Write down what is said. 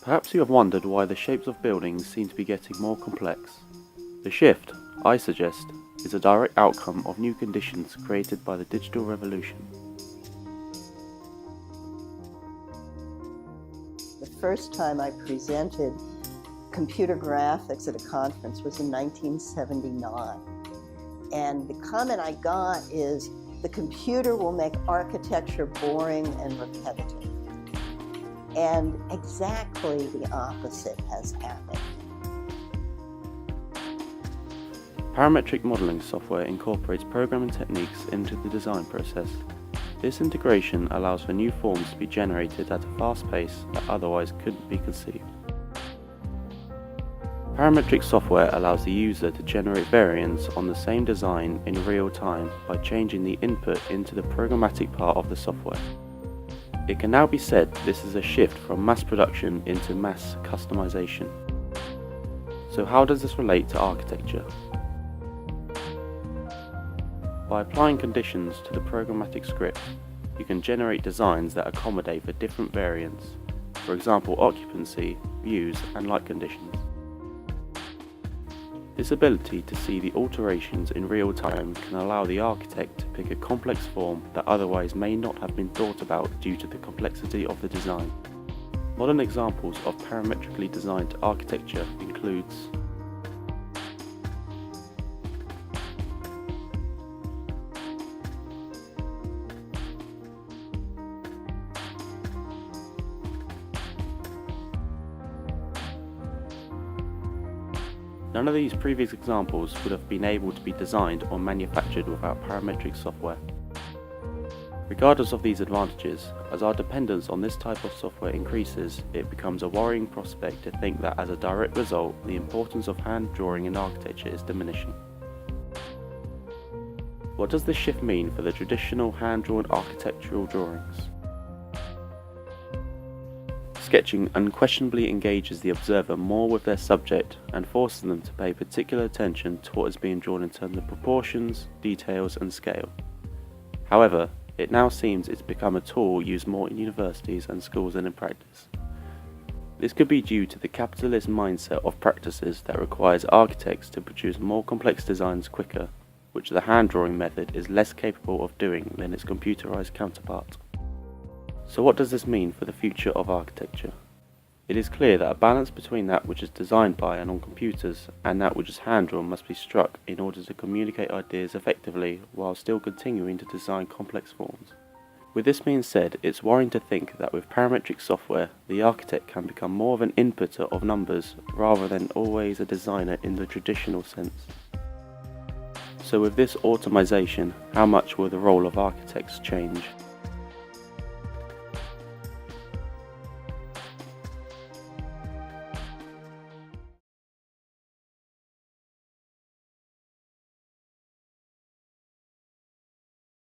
Perhaps you have wondered why the shapes of buildings seem to be getting more complex. The shift, I suggest, is a direct outcome of new conditions created by the digital revolution. The first time I presented computer graphics at a conference was in 1979. And the comment I got is, the computer will make architecture boring and repetitive. And exactly the opposite has happened. Parametric modeling software incorporates programming techniques into the design process. This integration allows for new forms to be generated at a fast pace that otherwise couldn't be conceived. Parametric software allows the user to generate variants on the same design in real time by changing the input into the programmatic part of the software. It can now be said this is a shift from mass production into mass customization. So how does this relate to architecture? By applying conditions to the programmatic script, you can generate designs that accommodate for different variants, for example occupancy, views and light conditions. This ability to see the alterations in real time can allow the architect to pick a complex form that otherwise may not have been thought about due to the complexity of the design. Modern examples of parametrically designed architecture includes None of these previous examples would have been able to be designed or manufactured without parametric software. Regardless of these advantages, as our dependence on this type of software increases, it becomes a worrying prospect to think that as a direct result, the importance of hand drawing in architecture is diminishing. What does this shift mean for the traditional hand-drawn architectural drawings? Sketching unquestionably engages the observer more with their subject and forces them to pay particular attention to what is being drawn in terms of proportions, details and scale. However, it now seems it's become a tool used more in universities and schools than in practice. This could be due to the capitalist mindset of practices that requires architects to produce more complex designs quicker, which the hand-drawing method is less capable of doing than its computerized counterpart. So what does this mean for the future of architecture? It is clear that a balance between that which is designed by and on computers and that which is hand-drawn must be struck in order to communicate ideas effectively while still continuing to design complex forms. With this being said, it's worrying to think that with parametric software, the architect can become more of an inputter of numbers rather than always a designer in the traditional sense. So with this automation, how much will the role of architects change?